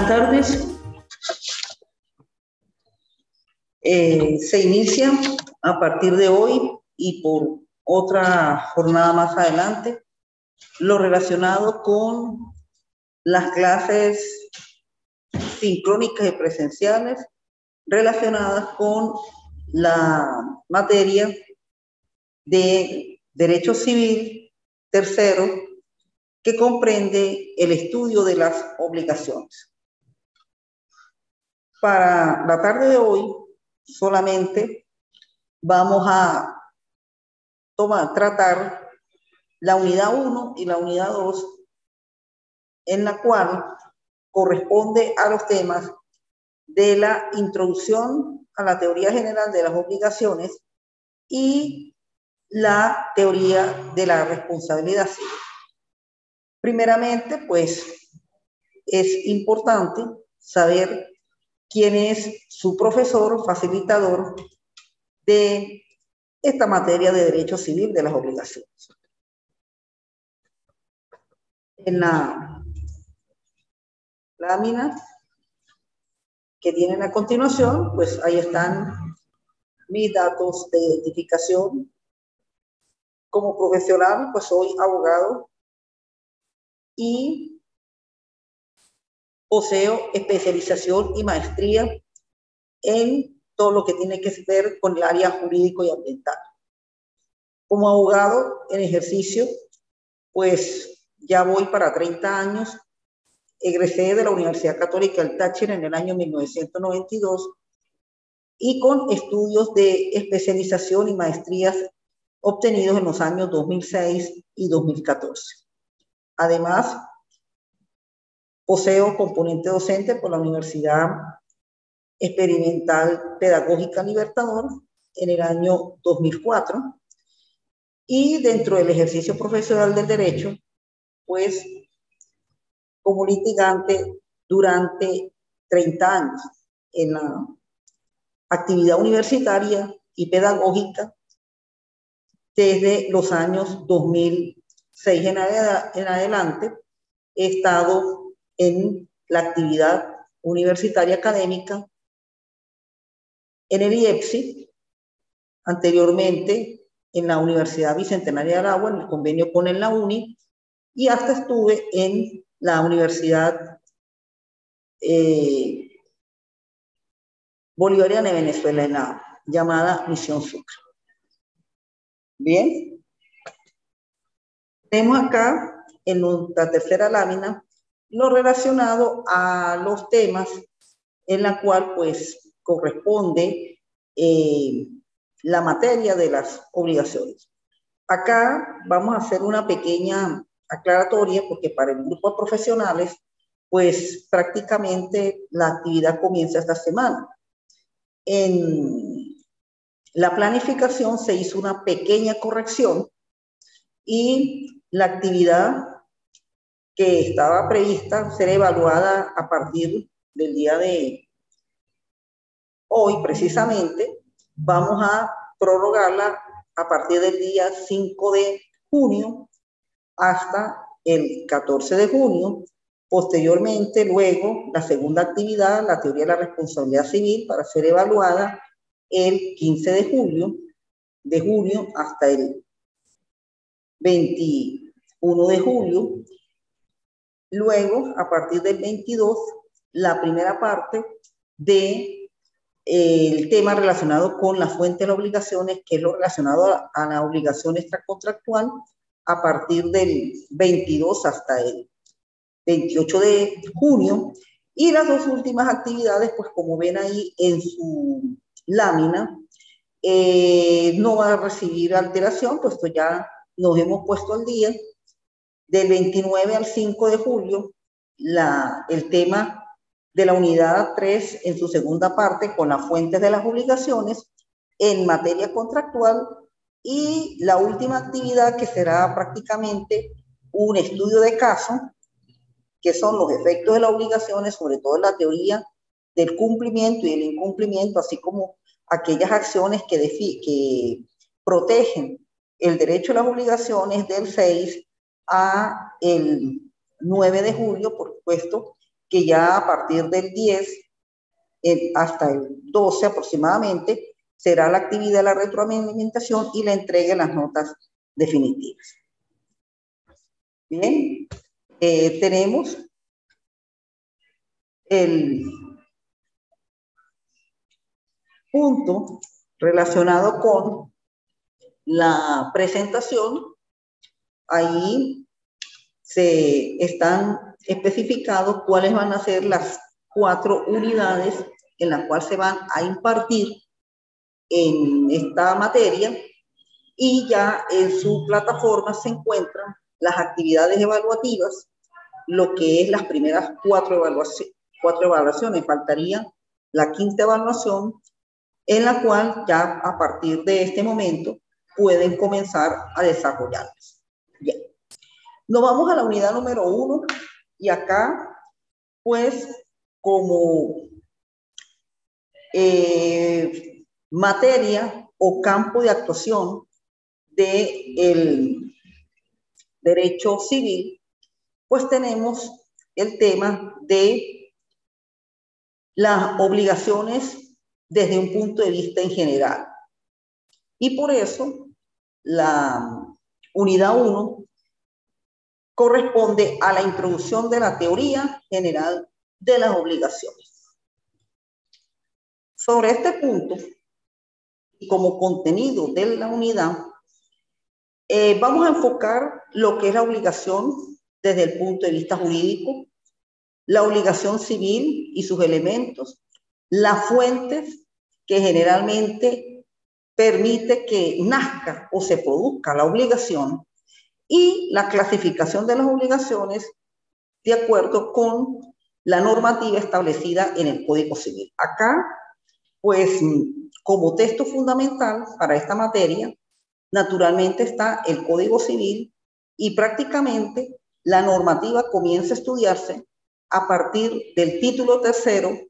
Buenas tardes. Se inicia a partir de hoy y por otra jornada más adelante lo relacionado con las clases sincrónicas y presenciales relacionadas con la materia de Derecho Civil tercero, que comprende el estudio de las obligaciones. Para la tarde de hoy solamente vamos a tratar la unidad 1 y la unidad 2, en la cual corresponde a los temas de la introducción a la teoría general de las obligaciones y la teoría de la responsabilidad civil. Primeramente, pues, es importante saber quién es su profesor, facilitador de esta materia de derecho civil de las obligaciones. En la lámina que tienen a continuación, pues ahí están mis datos de identificación. Como profesional, pues soy abogado y poseo especialización y maestría en todo lo que tiene que ver con el área jurídico y ambiental. Como abogado en ejercicio, pues ya voy para 30 años. Egresé de la Universidad Católica del Táchira en el año 1992 y con estudios de especialización y maestrías obtenidos en los años 2006 y 2014. Además, poseo componente docente por la Universidad Experimental Pedagógica Libertador en el año 2004 y dentro del ejercicio profesional del derecho, pues como litigante durante 30 años en la actividad universitaria y pedagógica desde los años 2006 en adelante. He estado en la actividad universitaria académica en el IEPSI, anteriormente en la Universidad Bicentenaria de Aragua, en el convenio con la UNI, y hasta estuve en la Universidad Bolivariana de Venezuela, en la llamada Misión Sucre. Bien. Tenemos acá en nuestra tercera lámina lo relacionado a los temas en la cual pues corresponde la materia de las obligaciones. Acá vamos a hacer una pequeña aclaratoria porque para el grupo de profesionales pues prácticamente la actividad comienza esta semana. En la planificación se hizo una pequeña corrección y la actividad que estaba prevista ser evaluada a partir del día de hoy, precisamente, vamos a prorrogarla a partir del día 5 de junio hasta el 14 de junio. Posteriormente, luego, la segunda actividad, la teoría de la responsabilidad civil, para ser evaluada el 15 de junio hasta el 21 de julio. Luego, a partir del 22, la primera parte de el tema relacionado con la fuente de las obligaciones, que es lo relacionado a la obligación extracontractual, a partir del 22 hasta el 28 de junio. Y las dos últimas actividades, pues como ven ahí en su lámina, no va a recibir alteración, puesto ya nos hemos puesto al día. Del 29 al 5 de julio, el tema de la unidad 3 en su segunda parte con las fuentes de las obligaciones en materia contractual, y la última actividad que será prácticamente un estudio de caso, que son los efectos de las obligaciones, sobre todo en la teoría del cumplimiento y el incumplimiento, así como aquellas acciones que protegen el derecho a las obligaciones del 6 a el 9 de julio, por supuesto, que ya a partir del 10 hasta el 12 aproximadamente será la actividad de la retroalimentación y la entrega de las notas definitivas. Bien, tenemos el punto relacionado con la presentación. Ahí se están especificados cuáles van a ser las 4 unidades en las cuales se van a impartir en esta materia, y ya en su plataforma se encuentran las actividades evaluativas, lo que es las primeras 4 evaluaciones. Faltaría la 5ª evaluación, en la cual ya a partir de este momento pueden comenzar a desarrollarlas. Bien. Nos vamos a la unidad número 1, y acá, pues, como materia o campo de actuación del derecho civil, pues tenemos el tema de las obligaciones desde un punto de vista en general. Y por eso la unidad 1 corresponde a la introducción de la teoría general de las obligaciones. Sobre este punto, y como contenido de la unidad, vamos a enfocar lo que es la obligación desde el punto de vista jurídico, la obligación civil y sus elementos, las fuentes que generalmente permite que nazca o se produzca la obligación, y la clasificación de las obligaciones de acuerdo con la normativa establecida en el Código Civil. Acá, pues, como texto fundamental para esta materia, naturalmente está el Código Civil, y prácticamente la normativa comienza a estudiarse a partir del título 3º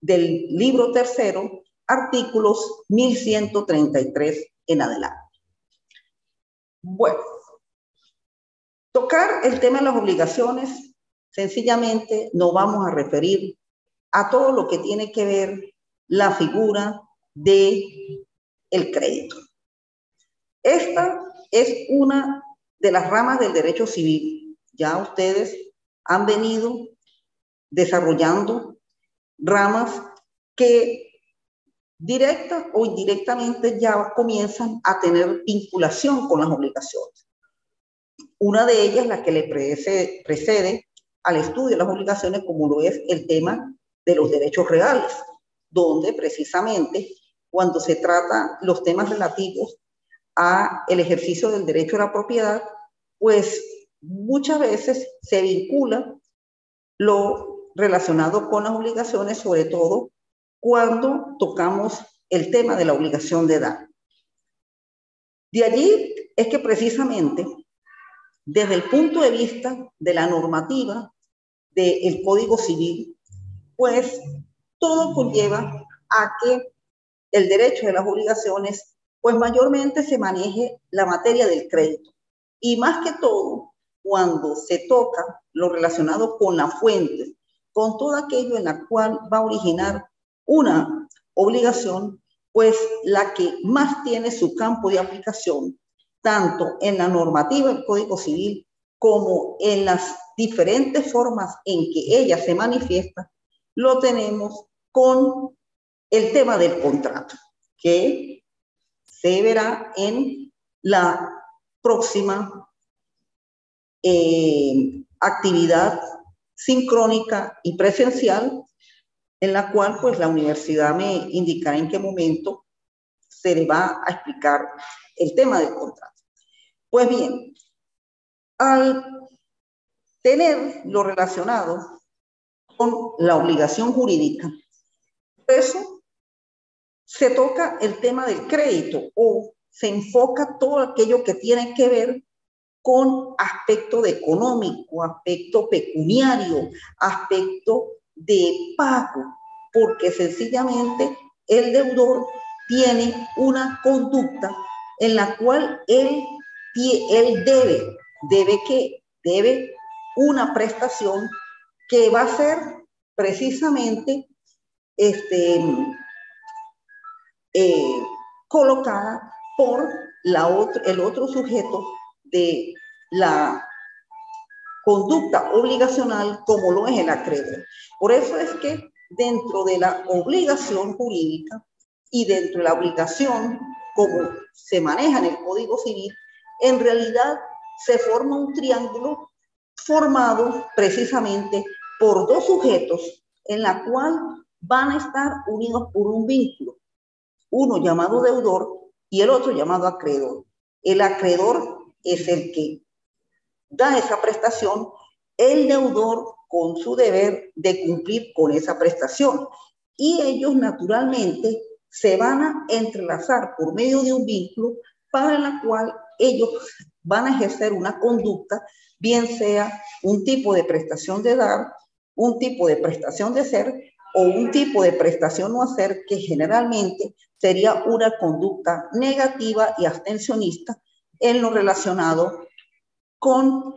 del libro 3º, artículos 1133 en adelante. Bueno, tocar el tema de las obligaciones, sencillamente nos vamos a referir a todo lo que tiene que ver la figura de el crédito. Esta es una de las ramas del derecho civil. Ya ustedes han venido desarrollando ramas que directa o indirectamente ya comienzan a tener vinculación con las obligaciones. Una de ellas, la que le precede al estudio de las obligaciones, como lo es el tema de los derechos reales, donde precisamente cuando se trata los temas relativos a el ejercicio del derecho a la propiedad, pues muchas veces se vincula lo relacionado con las obligaciones, sobre todo cuando tocamos el tema de la obligación de dar. De allí es que precisamente desde el punto de vista de la normativa del Código Civil, pues todo conlleva a que el derecho de las obligaciones, pues mayormente se maneje la materia del crédito, y más que todo cuando se toca lo relacionado con la fuente, con todo aquello en la cual va a originar una obligación, pues la que más tiene su campo de aplicación, tanto en la normativa del Código Civil como en las diferentes formas en que ella se manifiesta, lo tenemos con el tema del contrato, que se verá en la próxima actividad sincrónica y presencial, en la cual pues la universidad me indicará en qué momento se le va a explicar el tema del contrato. Pues bien, al tener lo relacionado con la obligación jurídica, por eso se toca el tema del crédito, o se enfoca todo aquello que tiene que ver con aspecto de económico, aspecto pecuniario, aspecto de pago, porque sencillamente el deudor tiene una conducta en la cual él debe una prestación que va a ser precisamente colocada por el otro sujeto de la conducta obligacional, como lo es el acreedor. Por eso es que dentro de la obligación jurídica y dentro de la obligación como se maneja en el Código Civil, en realidad se forma un triángulo formado precisamente por dos sujetos en la cual van a estar unidos por un vínculo, uno llamado deudor y el otro llamado acreedor. El acreedor es el que da esa prestación, el deudor con su deber de cumplir con esa prestación. Y ellos naturalmente se van a entrelazar por medio de un vínculo para la cual ellos van a ejercer una conducta, bien sea un tipo de prestación de dar, un tipo de prestación de ser o un tipo de prestación no hacer, que generalmente sería una conducta negativa y abstencionista en lo relacionado con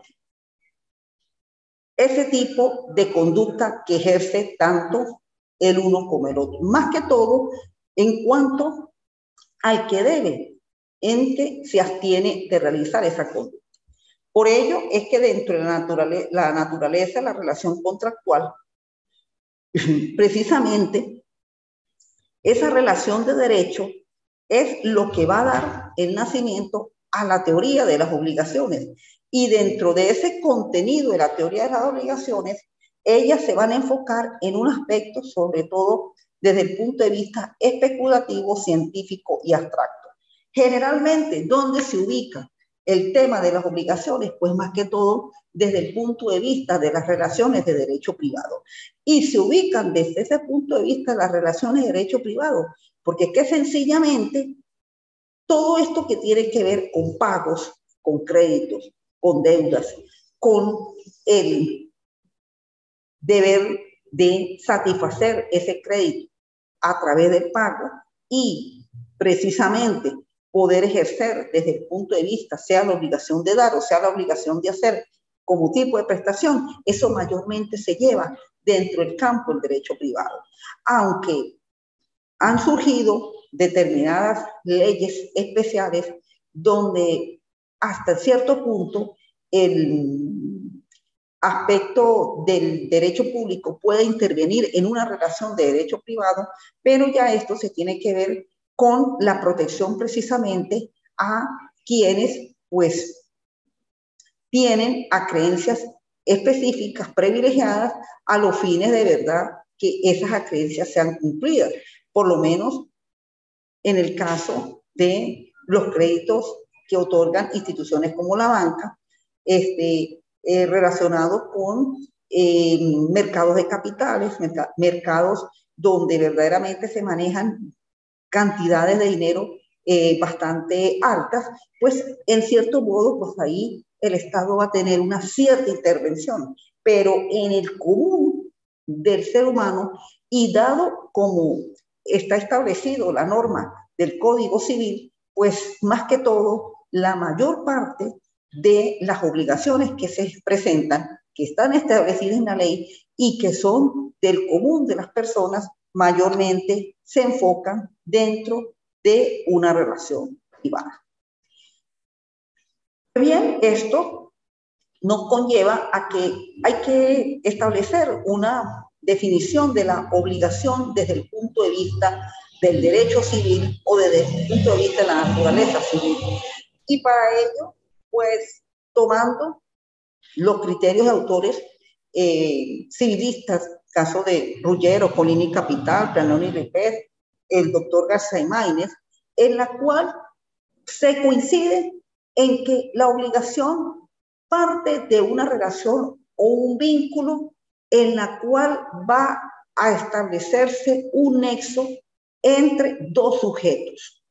ese tipo de conducta que ejerce tanto el uno como el otro. Más que todo en cuanto al que debe, en que se abstiene de realizar esa conducta. Por ello es que dentro de la naturaleza, la relación contractual, precisamente esa relación de derecho es lo que va a dar el nacimiento a la teoría de las obligaciones. Y dentro de ese contenido de la teoría de las obligaciones, ellas se van a enfocar en un aspecto, sobre todo desde el punto de vista especulativo, científico y abstracto. Generalmente, ¿dónde se ubica el tema de las obligaciones? Pues más que todo desde el punto de vista de las relaciones de derecho privado. Y se ubican desde ese punto de vista las relaciones de derecho privado, porque es que sencillamente todo esto que tiene que ver con pagos, con créditos, con deudas, con el deber de satisfacer ese crédito a través del pago y precisamente poder ejercer desde el punto de vista, sea la obligación de dar o sea la obligación de hacer como tipo de prestación, eso mayormente se lleva dentro del campo del derecho privado. Aunque han surgido determinadas leyes especiales donde hasta cierto punto el aspecto del derecho público puede intervenir en una relación de derecho privado, pero ya esto se tiene que ver con la protección precisamente a quienes pues tienen a creencias específicas privilegiadas a los fines de verdad que esas creencias sean cumplidas, por lo menos en el caso de los créditos que otorgan instituciones como la banca, relacionados con mercados de capitales, mercados donde verdaderamente se manejan cantidades de dinero bastante altas, pues en cierto modo, pues ahí el Estado va a tener una cierta intervención, pero en el común del ser humano y dado como está establecido la norma del Código Civil, pues más que todo, la mayor parte de las obligaciones que se presentan, que están establecidas en la ley y que son del común de las personas, mayormente se enfocan dentro de una relación privada. Bien, esto nos conlleva a que hay que establecer una definición de la obligación desde el punto de vista del derecho civil o desde el punto de vista de la naturaleza civil. Y para ello, pues tomando los criterios de autores civilistas, caso de Ruggiero, Polini Capital, Planoni Ripet, el doctor Garza-Maínez, en la cual se coincide en que la obligación parte de una relación o un vínculo en la cual va a establecerse un nexo entre dos sujetos,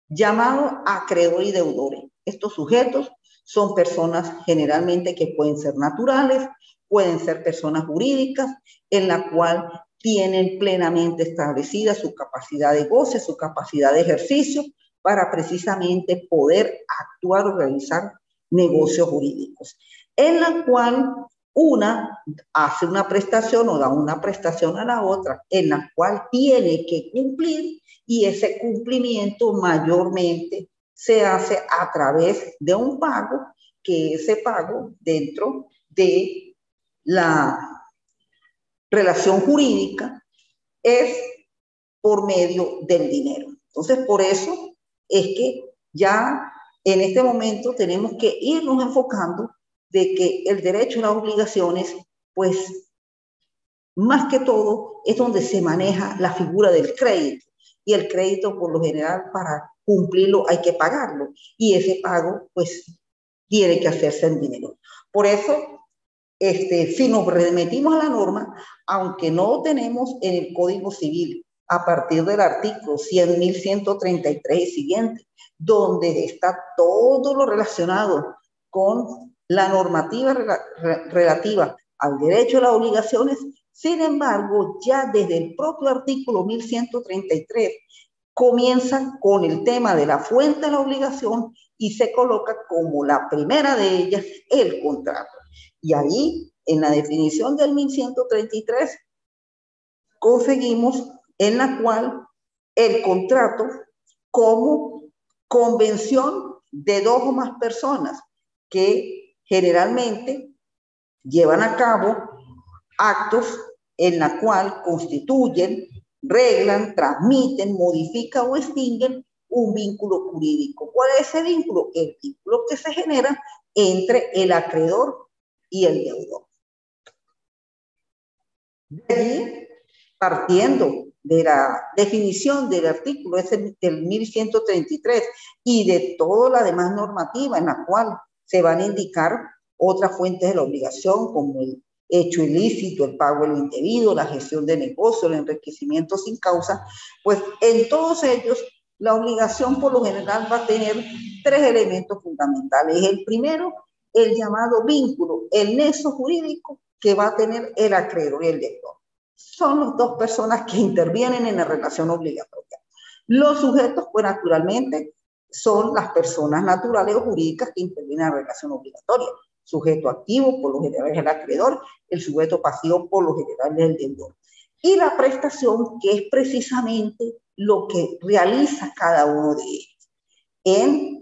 llamado acreedor y deudores. Estos sujetos son personas generalmente que pueden ser naturales, pueden ser personas jurídicas, en la cual tienen plenamente establecida su capacidad de goce, su capacidad de ejercicio, para precisamente poder actuar o realizar negocios jurídicos, en la cual una hace una prestación o da una prestación a la otra en la cual tiene que cumplir, y ese cumplimiento mayormente se hace a través de un pago, que ese pago dentro de la relación jurídica es por medio del dinero. Entonces, por eso es que ya en este momento tenemos que irnos enfocando de que el derecho y las obligaciones, pues, más que todo, es donde se maneja la figura del crédito. Y el crédito, por lo general, para cumplirlo hay que pagarlo. Y ese pago, pues, tiene que hacerse en dinero. Por eso, si nos remitimos a la norma, aunque no tenemos en el Código Civil, a partir del artículo 100.133 y siguiente, donde está todo lo relacionado con la normativa relativa al derecho a las obligaciones, sin embargo, ya desde el propio artículo 1133 comienza con el tema de la fuente de la obligación y se coloca como la primera de ellas el contrato. Y ahí, en la definición del 1133, conseguimos en la cual el contrato como convención de dos o más personas que generalmente llevan a cabo actos en la cual constituyen, reglan, transmiten, modifican o extinguen un vínculo jurídico. ¿Cuál es ese vínculo? El vínculo que se genera entre el acreedor y el deudor. De allí, partiendo de la definición del artículo del 1133 y de toda la demás normativa en la cual se van a indicar otras fuentes de la obligación, como el hecho ilícito, el pago de lo indebido, la gestión de negocio, el enriquecimiento sin causa, pues en todos ellos la obligación por lo general va a tener tres elementos fundamentales. El primero, el llamado vínculo, el nexo jurídico que va a tener el acreedor y el deudor. Son las dos personas que intervienen en la relación obligatoria. Los sujetos, pues naturalmente, son las personas naturales o jurídicas que intervienen en la relación obligatoria. Sujeto activo, por lo general, es el acreedor; el sujeto pasivo, por lo general, es el deudor. Y la prestación, que es precisamente lo que realiza cada uno de ellos.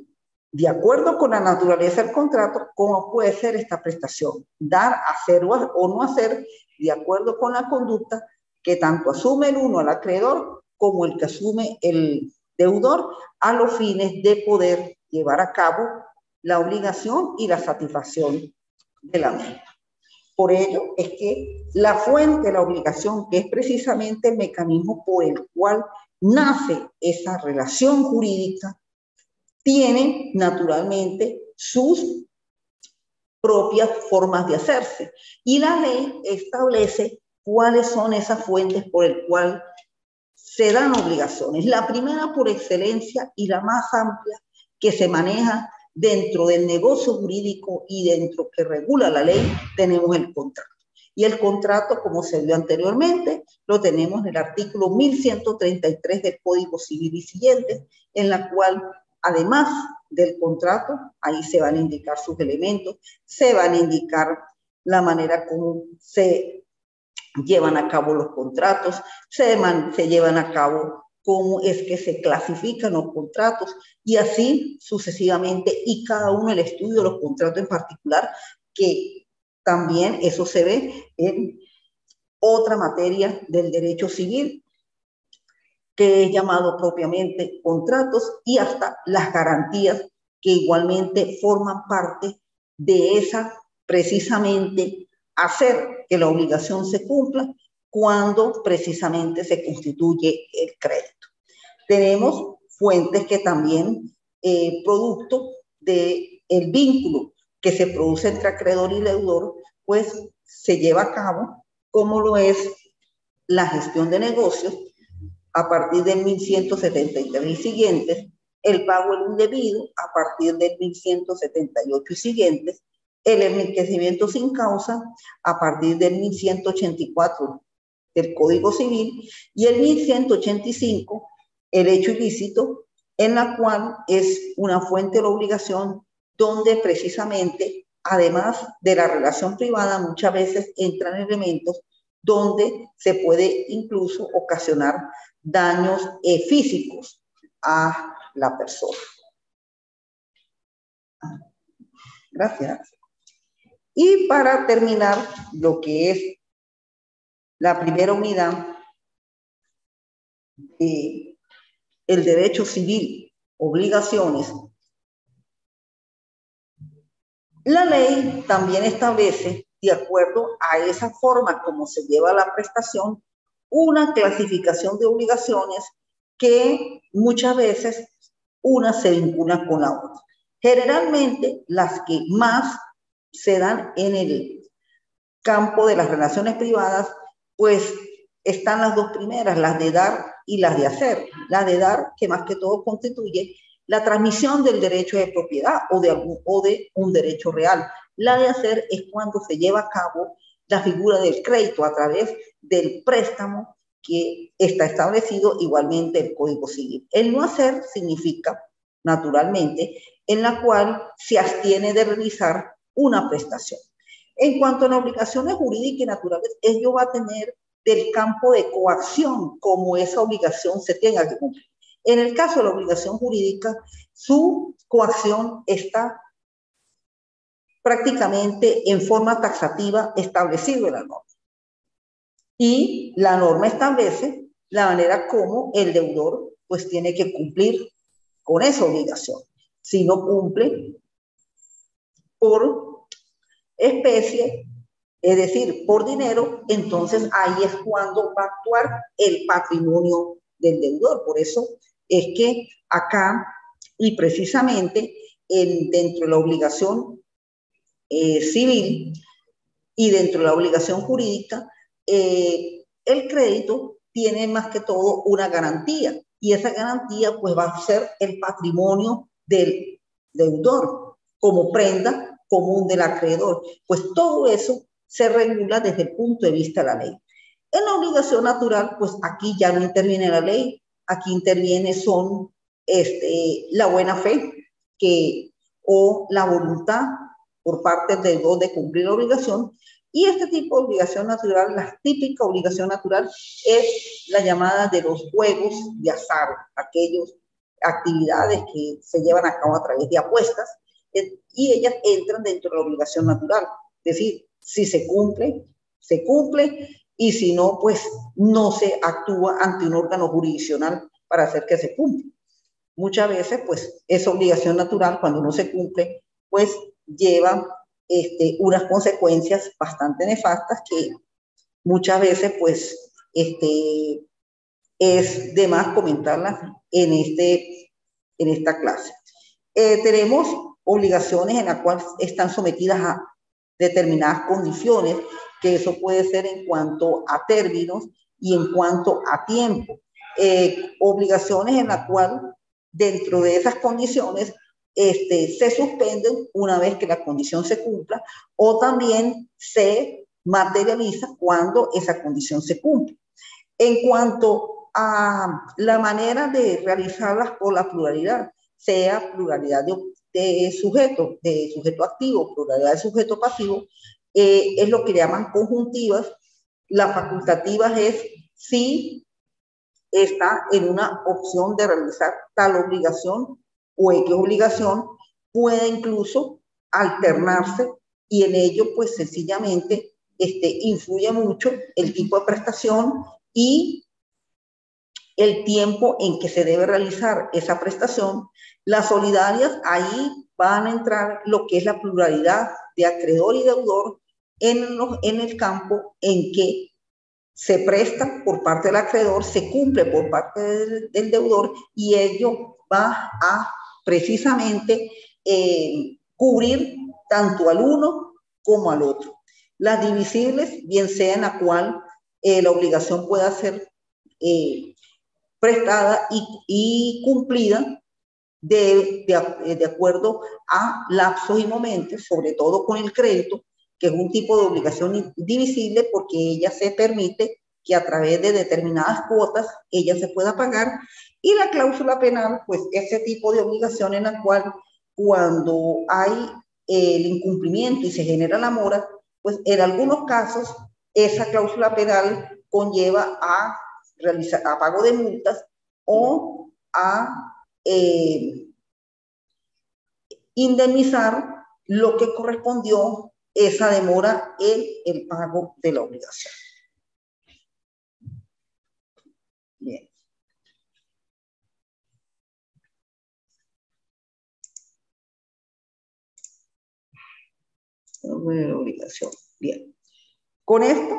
De acuerdo con la naturaleza del contrato, ¿cómo puede ser esta prestación? Dar, hacer o no hacer, de acuerdo con la conducta que tanto asume el uno, el acreedor, como el que asume el deudor, a los fines de poder llevar a cabo la obligación y la satisfacción de la misma. Por ello es que la fuente de la obligación, que es precisamente el mecanismo por el cual nace esa relación jurídica, tiene naturalmente sus propias formas de hacerse. Y la ley establece cuáles son esas fuentes por el cual se dan obligaciones. La primera por excelencia y la más amplia que se maneja dentro del negocio jurídico y dentro que regula la ley, tenemos el contrato. Y el contrato, como se vio anteriormente, lo tenemos en el artículo 1133 del Código Civil y siguientes, en la cual, además del contrato, ahí se van a indicar sus elementos, se van a indicar la manera como se llevan a cabo los contratos, se llevan a cabo cómo es que se clasifican los contratos, y así sucesivamente, y cada uno el estudio de los contratos en particular, que también eso se ve en otra materia del derecho civil, que es llamado propiamente contratos, y hasta las garantías, que igualmente forman parte de esa, precisamente, hacer que la obligación se cumpla cuando precisamente se constituye el crédito. Tenemos fuentes que también, producto del vínculo que se produce entre acreedor y deudor, pues se lleva a cabo, como lo es la gestión de negocios, a partir del 1173 y siguientes, el pago del indebido a partir del 1178 y siguientes, el enriquecimiento sin causa a partir del 1184 del Código Civil, y el 1185 el hecho ilícito, en la cual es una fuente de la obligación donde precisamente además de la relación privada, muchas veces entran elementos donde se puede incluso ocasionar daños físicos a la persona. Gracias. Y para terminar, lo que es la primera unidad, el derecho civil, obligaciones. La ley también establece, de acuerdo a esa forma como se lleva la prestación, una clasificación de obligaciones que muchas veces una se vincula con la otra. Generalmente las que más se dan en el campo de las relaciones privadas, pues están las dos primeras, las de dar y las de hacer. La de dar, que más que todo constituye la transmisión del derecho de propiedad o de un derecho real. La de hacer es cuando se lleva a cabo la figura del crédito a través del préstamo que está establecido igualmente el Código Civil. El no hacer significa, naturalmente, en la cual se abstiene de realizar una prestación. En cuanto a las obligaciones jurídicas y naturales, ello va a tener del campo de coacción, como esa obligación se tenga que cumplir. En el caso de la obligación jurídica, su coacción está prácticamente en forma taxativa establecido en la norma. Y la norma establece la manera como el deudor pues tiene que cumplir con esa obligación. Si no cumple por especie, es decir, por dinero, entonces ahí es cuando va a actuar el patrimonio del deudor. Por eso es que acá, y precisamente dentro de la obligación civil y dentro de la obligación jurídica, el crédito tiene más que todo una garantía, y esa garantía pues va a ser el patrimonio del deudor como prenda común del acreedor. Pues todo eso se regula desde el punto de vista de la ley. En la obligación natural, pues aquí ya no interviene la ley, aquí interviene son la buena fe o la voluntad por parte del deudor de cumplir la obligación. Y este tipo de obligación natural, la típica obligación natural, es la llamada de los juegos de azar, aquellas actividades que se llevan a cabo a través de apuestas, y ellas entran dentro de la obligación natural. Es decir, si se cumple, y si no, pues no se actúa ante un órgano jurisdiccional para hacer que se cumpla. Muchas veces, pues, esa obligación natural, cuando no se cumple, pues lleva unas consecuencias bastante nefastas que muchas veces, pues, es de más comentarlas en esta clase. Tenemos obligaciones en las cuales están sometidas a determinadas condiciones, que eso puede ser en cuanto a términos y en cuanto a tiempo. Obligaciones en las cuales dentro de esas condiciones se suspenden una vez que la condición se cumpla, o también se materializa cuando esa condición se cumple. En cuanto a la manera de realizarlas por la pluralidad, sea pluralidad de sujeto activo, pluralidad de sujeto pasivo, es lo que llaman conjuntivas. Las facultativas es si está en una opción de realizar tal obligación o X obligación, puede incluso alternarse, y en ello pues sencillamente influye mucho el tipo de prestación y el tiempo en que se debe realizar esa prestación. Las solidarias, ahí van a entrar lo que es la pluralidad de acreedor y deudor en el campo en que se presta por parte del acreedor, se cumple por parte del deudor, y ello va a precisamente cubrir tanto al uno como al otro. Las divisibles, bien sea en la cual la obligación pueda ser prestada y cumplida de acuerdo a lapsos y momentos, sobre todo con el crédito, que es un tipo de obligación divisible porque ella se permite que a través de determinadas cuotas ella se pueda pagar. Y la cláusula penal, pues ese tipo de obligación en la cual cuando hay el incumplimiento y se genera la mora, pues en algunos casos esa cláusula penal conlleva a realizar a pago de multas o a indemnizar lo que correspondió esa demora en el pago de la obligación. Bien. De la obligación. Bien. Con esto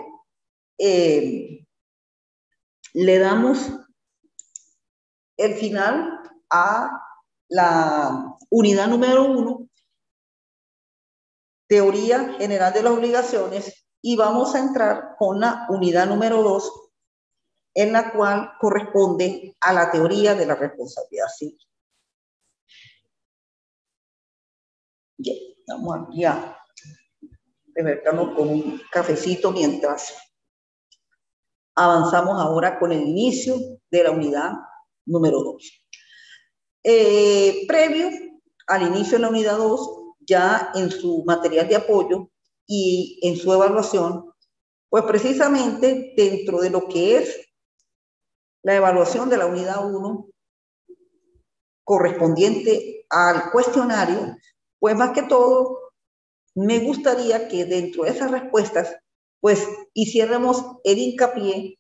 le damos el final a la unidad número 1, teoría general de las obligaciones, y vamos a entrar con la unidad número 2, en la cual corresponde a la teoría de la responsabilidad civil. Bien, vamos aquí a bebernos con un cafecito mientras avanzamos ahora con el inicio de la unidad número 2. Previo al inicio de la unidad 2, ya en su material de apoyo y en su evaluación, pues precisamente dentro de lo que es la evaluación de la unidad 1 correspondiente al cuestionario, pues más que todo me gustaría que dentro de esas respuestas pues hiciéramos el hincapié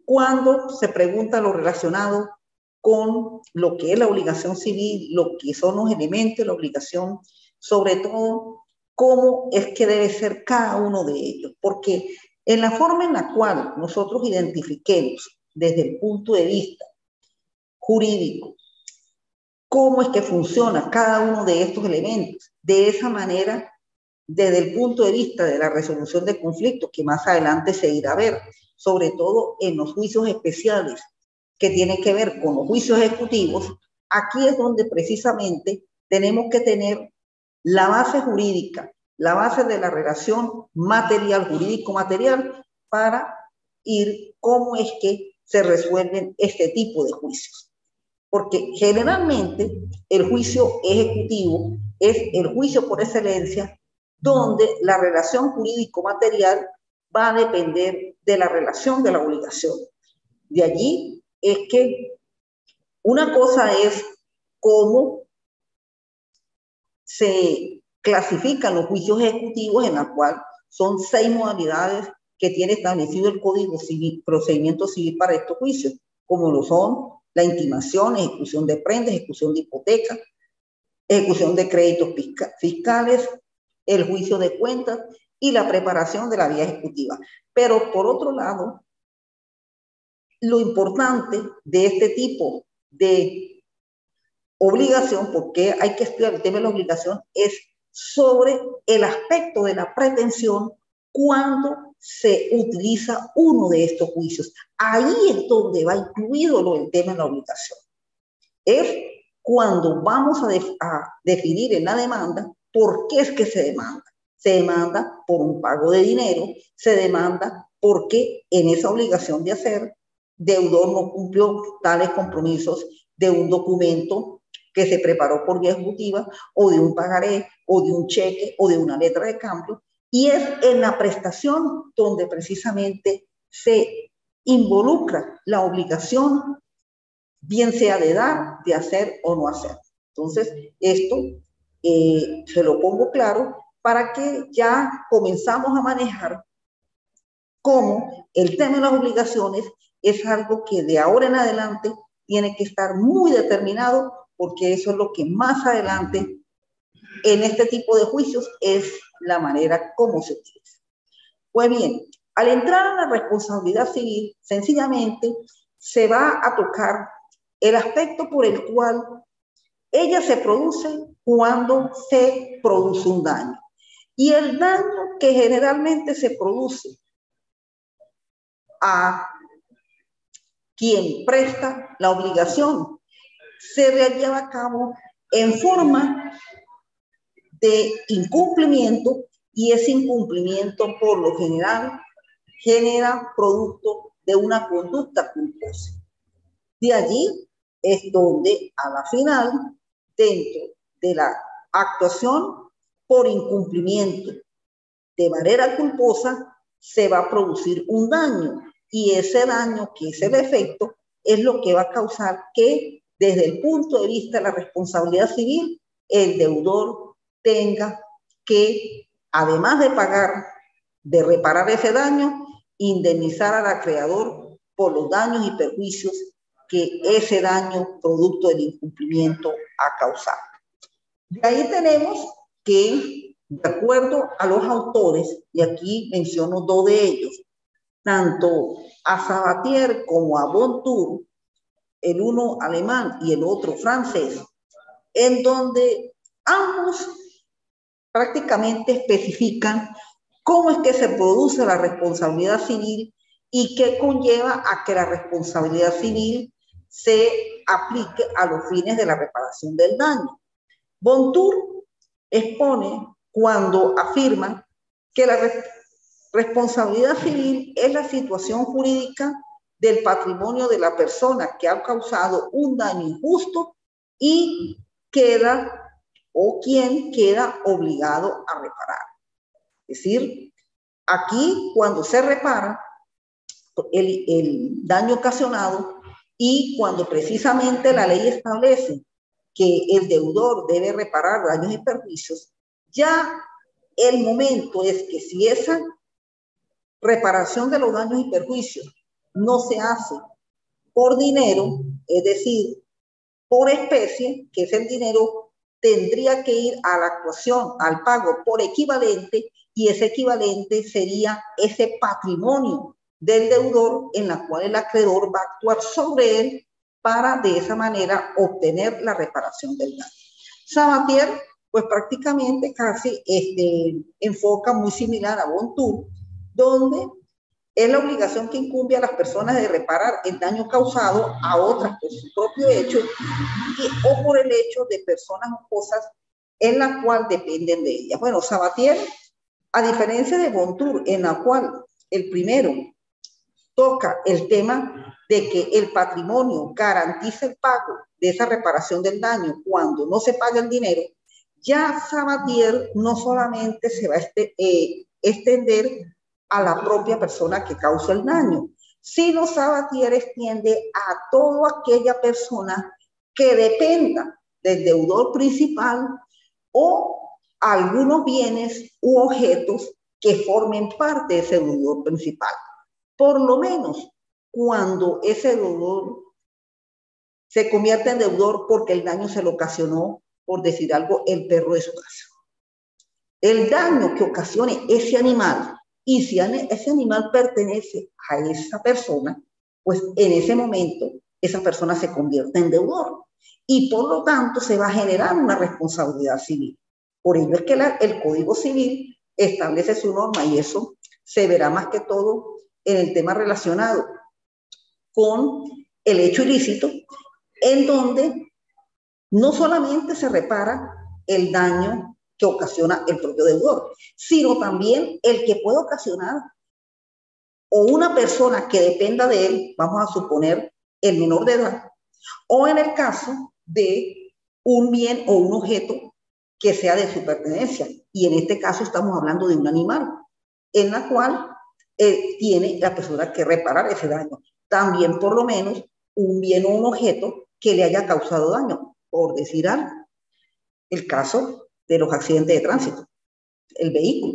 cuando se pregunta lo relacionado con lo que es la obligación civil, lo que son los elementos de la obligación, sobre todo cómo es que debe ser cada uno de ellos, porque en la forma en la cual nosotros identifiquemos desde el punto de vista jurídico cómo es que funciona cada uno de estos elementos, de esa manera, desde el punto de vista de la resolución de conflictos, que más adelante se irá a ver, sobre todo en los juicios especiales que tienen que ver con los juicios ejecutivos, aquí es donde precisamente tenemos que tener la base jurídica, la base de la relación material, jurídico-material, para ir cómo es que se resuelven este tipo de juicios. Porque generalmente el juicio ejecutivo es el juicio por excelencia, donde la relación jurídico-material va a depender de la relación de la obligación. De allí es que una cosa es cómo se clasifican los juicios ejecutivos, en la cual son 6 modalidades que tiene establecido el Código Civil, Procedimiento Civil para estos juicios, como lo son la intimación, ejecución de prendas, ejecución de hipoteca, ejecución de créditos fiscales, el juicio de cuentas y la preparación de la vía ejecutiva. Pero por otro lado, lo importante de este tipo de obligación, porque hay que estudiar el tema de la obligación, es sobre el aspecto de la pretensión cuando se utiliza uno de estos juicios. Ahí es donde va incluido el tema de la obligación. Es cuando vamos a definir en la demanda por qué es que se demanda. Se demanda por un pago de dinero, se demanda porque en esa obligación de hacer, deudor no cumplió tales compromisos de un documento que se preparó por vía ejecutiva, o de un pagaré, o de un cheque, o de una letra de cambio, y es en la prestación donde precisamente se involucra la obligación, bien sea de dar, de hacer o no hacer. Entonces, esto se lo pongo claro para que ya comenzamos a manejar cómo el tema de las obligaciones es algo que de ahora en adelante tiene que estar muy determinado, porque eso es lo que más adelante en este tipo de juicios es la manera como se utiliza. Pues bien, al entrar a la responsabilidad civil, sencillamente se va a tocar el aspecto por el cual ella se produce cuando se produce un daño. Y el daño que generalmente se produce a quien presta la obligación se lleva a cabo en forma de incumplimiento, y ese incumplimiento por lo general genera producto de una conducta culposa. De allí es donde a la final, dentro de la actuación por incumplimiento de manera culposa, se va a producir un daño. Y ese daño, que es el efecto, es lo que va a causar que, desde el punto de vista de la responsabilidad civil, el deudor tenga que, además de pagar, de reparar ese daño, indemnizar al acreedor por los daños y perjuicios que ese daño producto del incumplimiento ha causado. De ahí tenemos que, de acuerdo a los autores, y aquí menciono dos de ellos, tanto a Sabatier como a Bontour, el uno alemán y el otro francés, en donde ambos prácticamente especifican cómo es que se produce la responsabilidad civil y qué conlleva a que la responsabilidad civil se aplique a los fines de la reparación del daño. Bontour expone cuando afirma que la responsabilidad civil es la situación jurídica del patrimonio de la persona que ha causado un daño injusto y queda, o quien queda obligado a reparar. Es decir, aquí cuando se repara el daño ocasionado y cuando precisamente la ley establece que el deudor debe reparar daños y perjuicios, ya el momento es que si esa reparación de los daños y perjuicios no se hace por dinero, es decir, por especie, que es el dinero, tendría que ir a la actuación, al pago por equivalente, y ese equivalente sería ese patrimonio del deudor en la cual el acreedor va a actuar sobre él para de esa manera obtener la reparación del daño. Sabatier, pues prácticamente casi enfoca muy similar a Bontour, donde es la obligación que incumbe a las personas de reparar el daño causado a otras por su propio hecho o por el hecho de personas o cosas en la cual dependen de ellas. Bueno, Sabatier, a diferencia de Bontour, en la cual el primero toca el tema de que el patrimonio garantiza el pago de esa reparación del daño cuando no se paga el dinero, ya Sabatier no solamente se va a extender a la propia persona que causa el daño, sino Sabatier extiende a toda aquella persona que dependa del deudor principal o algunos bienes u objetos que formen parte de ese deudor principal. Por lo menos cuando ese deudor se convierte en deudor porque el daño se lo ocasionó, por decir algo, el perro de su casa. El daño que ocasione ese animal, y si ese animal pertenece a esa persona, pues en ese momento esa persona se convierte en deudor y por lo tanto se va a generar una responsabilidad civil. Por ello es que el Código Civil establece su norma y eso se verá más que todo en el tema relacionado con el hecho ilícito, en donde no solamente se repara el daño que ocasiona el propio deudor, sino también el que puede ocasionar o una persona que dependa de él, vamos a suponer el menor de edad, o en el caso de un bien o un objeto que sea de su pertenencia. Y en este caso estamos hablando de un animal, en la cual tiene la persona que reparar ese daño. También por lo menos un bien o un objeto que le haya causado daño, por decir algo. El caso de los accidentes de tránsito, el vehículo.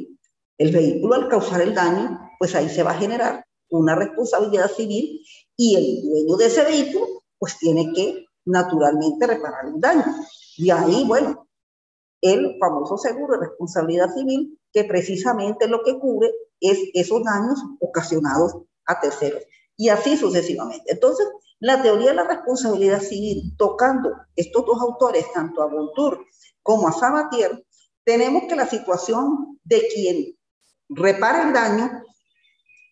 El vehículo al causar el daño, pues ahí se va a generar una responsabilidad civil y el dueño de ese vehículo pues tiene que naturalmente reparar el daño. Y ahí, bueno, el famoso seguro de responsabilidad civil, que precisamente lo que cubre es esos daños ocasionados a terceros. Y así sucesivamente. Entonces, la teoría de la responsabilidad civil, tocando estos dos autores, tanto a Bontour como a Sabatier, tenemos que la situación de quien repara el daño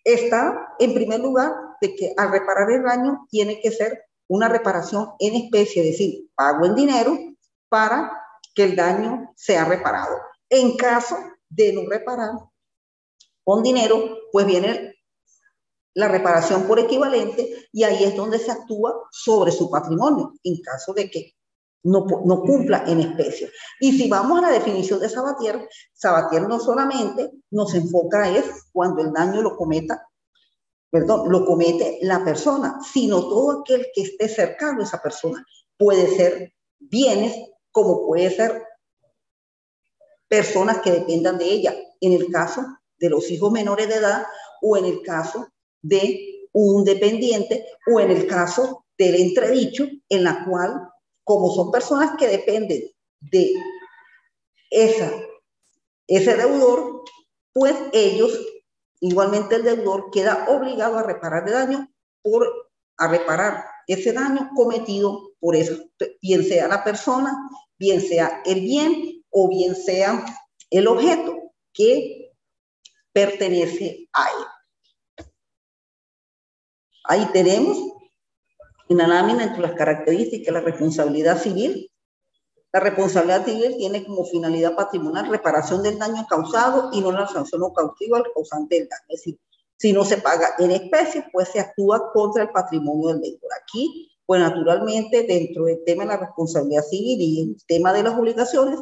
está, en primer lugar, de que al reparar el daño tiene que ser una reparación en especie, es decir, pago en dinero para que el daño sea reparado. En caso de no reparar con dinero, pues viene la reparación por equivalente y ahí es donde se actúa sobre su patrimonio, en caso de que no cumpla en especie. Y si vamos a la definición de Sabatier, Sabatier no solamente nos enfoca es cuando el daño lo comete la persona, sino todo aquel que esté cercano a esa persona. Puede ser bienes, como puede ser personas que dependan de ella, en el caso de los hijos menores de edad, o en el caso de un dependiente, o en el caso del entredicho, en la cual, como son personas que dependen de ese deudor, pues ellos, igualmente el deudor, queda obligado a reparar el daño a reparar ese daño cometido por eso, bien sea la persona, bien sea el bien o bien sea el objeto que pertenece a él. Ahí tenemos en la lámina entre las características la responsabilidad civil. La responsabilidad civil tiene como finalidad patrimonial reparación del daño causado y no la sanción o castigo al causante del daño. Es decir, si no se paga en especie, pues se actúa contra el patrimonio del deudor. Aquí, pues naturalmente, dentro del tema de la responsabilidad civil y el tema de las obligaciones,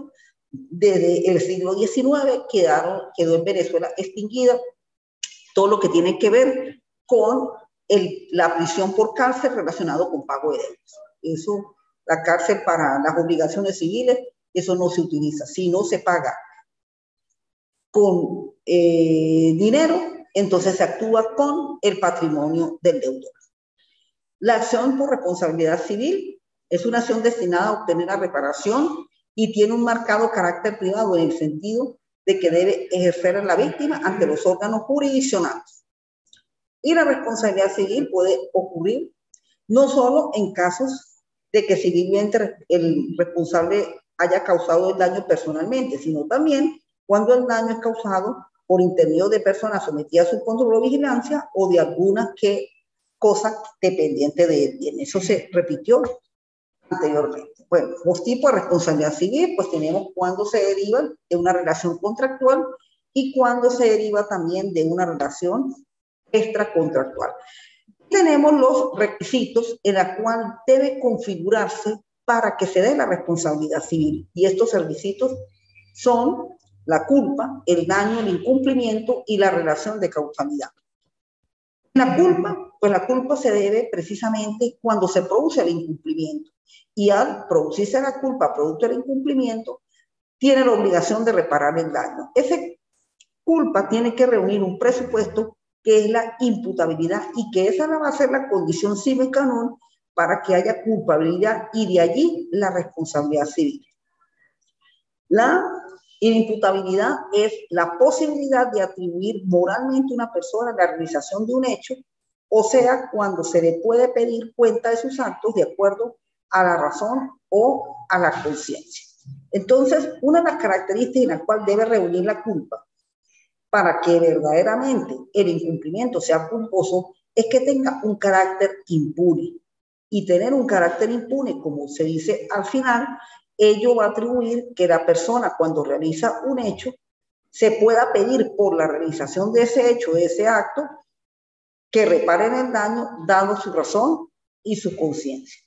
desde el siglo XIX quedó en Venezuela extinguida todo lo que tiene que ver con la prisión por cárcel relacionado con pago de deudas. Eso, la cárcel para las obligaciones civiles, eso no se utiliza. Si no se paga con dinero, entonces se actúa con el patrimonio del deudor. La acción por responsabilidad civil es una acción destinada a obtener la reparación y tiene un marcado carácter privado en el sentido de que debe ejercer la víctima ante los órganos jurisdiccionales. Y la responsabilidad civil puede ocurrir no solo en casos de que civilmente el responsable haya causado el daño personalmente, sino también cuando el daño es causado por intermedio de personas sometidas a su control o vigilancia o de algunas cosa dependiente de él. Bien, eso se repitió anteriormente. Bueno, los tipos de responsabilidad civil, pues tenemos cuando se deriva de una relación contractual y cuando se deriva también de una relación extracontractual. Tenemos los requisitos en la cual debe configurarse para que se dé la responsabilidad civil. Y estos requisitos son la culpa, el daño, el incumplimiento y la relación de causalidad. La culpa, pues la culpa se debe precisamente cuando se produce el incumplimiento. Y al producirse la culpa producto del incumplimiento, tiene la obligación de reparar el daño. Esa culpa tiene que reunir un presupuesto que es la imputabilidad y que esa va a ser la condición sine qua non para que haya culpabilidad y de allí la responsabilidad civil. La imputabilidad es la posibilidad de atribuir moralmente a una persona la realización de un hecho, o sea, cuando se le puede pedir cuenta de sus actos de acuerdo a la razón o a la conciencia. Entonces, una de las características en las cuales debe reunir la culpa para que verdaderamente el incumplimiento sea culposo es que tenga un carácter impune. Y tener un carácter impune, como se dice al final, ello va a atribuir que la persona cuando realiza un hecho se pueda pedir por la realización de ese hecho, de ese acto, que reparen el daño dando su razón y su conciencia.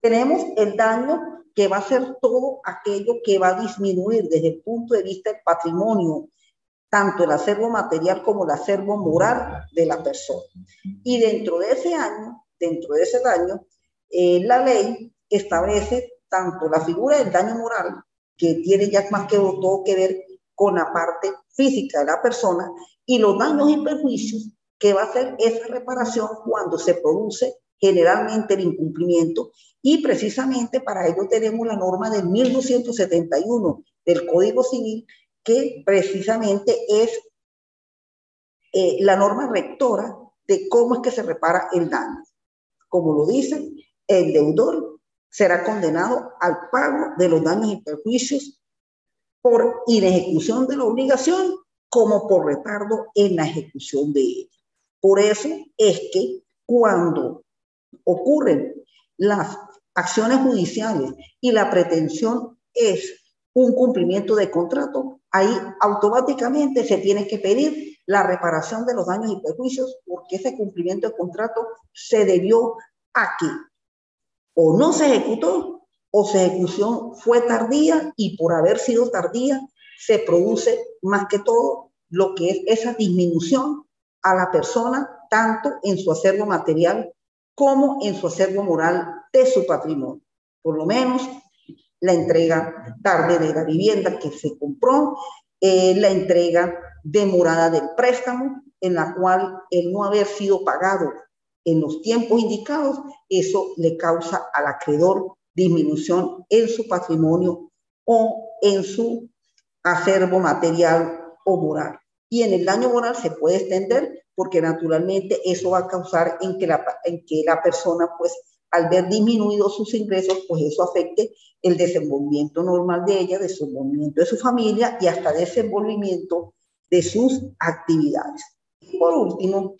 Tenemos el daño que va a ser todo aquello que va a disminuir desde el punto de vista del patrimonio, tanto el acervo material como el acervo moral de la persona. Y dentro de ese daño, la ley establece tanto la figura del daño moral, que tiene ya más que todo que ver con la parte física de la persona, y los daños y perjuicios que va a hacer esa reparación cuando se produce generalmente el incumplimiento, y precisamente para ello tenemos la norma del 1271 del Código Civil, que precisamente es la norma rectora de cómo es que se repara el daño. Como lo dice, el deudor será condenado al pago de los daños y perjuicios por inejecución de la obligación como por retardo en la ejecución de ella. Por eso es que cuando ocurren las acciones judiciales y la pretensión es un cumplimiento de contrato, ahí automáticamente se tiene que pedir la reparación de los daños y perjuicios porque ese cumplimiento de contrato se debió a que o no se ejecutó o su ejecución fue tardía y por haber sido tardía se produce más que todo lo que es esa disminución a la persona tanto en su acervo material como en su acervo moral de su patrimonio. Por lo menos la entrega tarde de la vivienda que se compró, la entrega demorada del préstamo, en la cual el no haber sido pagado en los tiempos indicados, eso le causa al acreedor disminución en su patrimonio o en su acervo material o moral. Y en el daño moral se puede extender porque naturalmente eso va a causar en que la persona, pues, al ver disminuidos sus ingresos, pues eso afecte el desenvolvimiento normal de ella, desenvolvimiento de su familia y hasta desenvolvimiento de sus actividades. Y por último,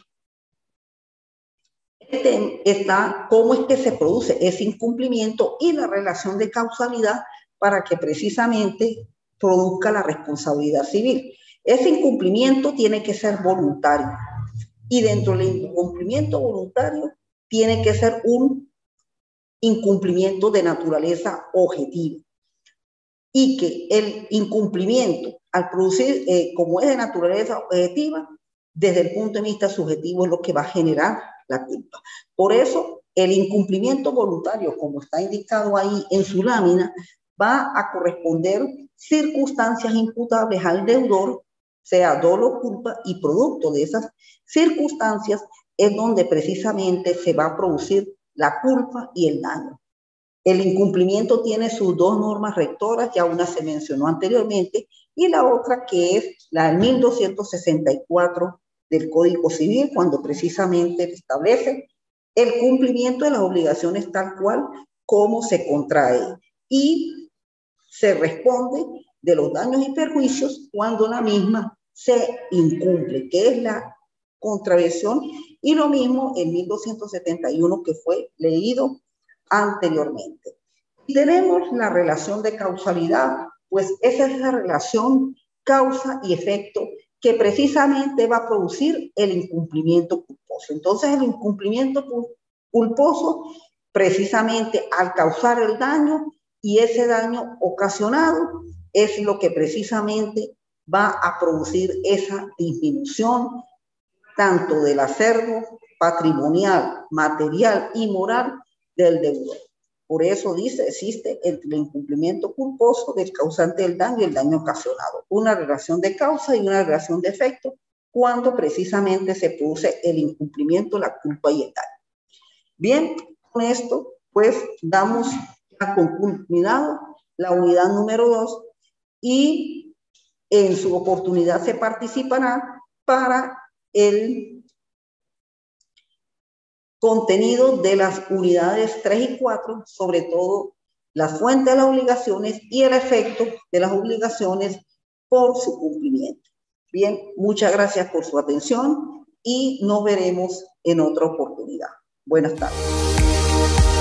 está cómo es que se produce ese incumplimiento y la relación de causalidad para que precisamente produzca la responsabilidad civil. Ese incumplimiento tiene que ser voluntario y dentro del incumplimiento voluntario tiene que ser un incumplimiento de naturaleza objetiva y que el incumplimiento al producir, como es de naturaleza objetiva, desde el punto de vista subjetivo es lo que va a generar la culpa. Por eso, el incumplimiento voluntario, como está indicado ahí en su lámina, va a corresponder circunstancias imputables al deudor, sea dolo, culpa, y producto de esas circunstancias es donde precisamente se va a producir la culpa y el daño. El incumplimiento tiene sus dos normas rectoras, ya una se mencionó anteriormente, y la otra que es la 1264 del Código Civil, cuando precisamente establece el cumplimiento de las obligaciones tal cual como se contrae y se responde de los daños y perjuicios cuando la misma se incumple, que es la contravención, y lo mismo en 1271 que fue leído anteriormente. Y tenemos la relación de causalidad, pues esa es la relación causa y efecto que precisamente va a producir el incumplimiento culposo. Entonces, el incumplimiento culposo, precisamente al causar el daño y ese daño ocasionado, es lo que precisamente va a producir esa disminución tanto del acervo patrimonial, material y moral del deudor. Por eso dice, existe entre el incumplimiento culposo del causante del daño y el daño ocasionado. Una relación de causa y una relación de efecto cuando precisamente se produce el incumplimiento, la culpa y el daño. Bien, con esto pues damos a culminado la unidad número 2 y en su oportunidad se participará para el contenido de las unidades 3 y 4, sobre todo la fuente de las obligaciones y el efecto de las obligaciones por su cumplimiento. Bien, muchas gracias por su atención y nos veremos en otra oportunidad. Buenas tardes.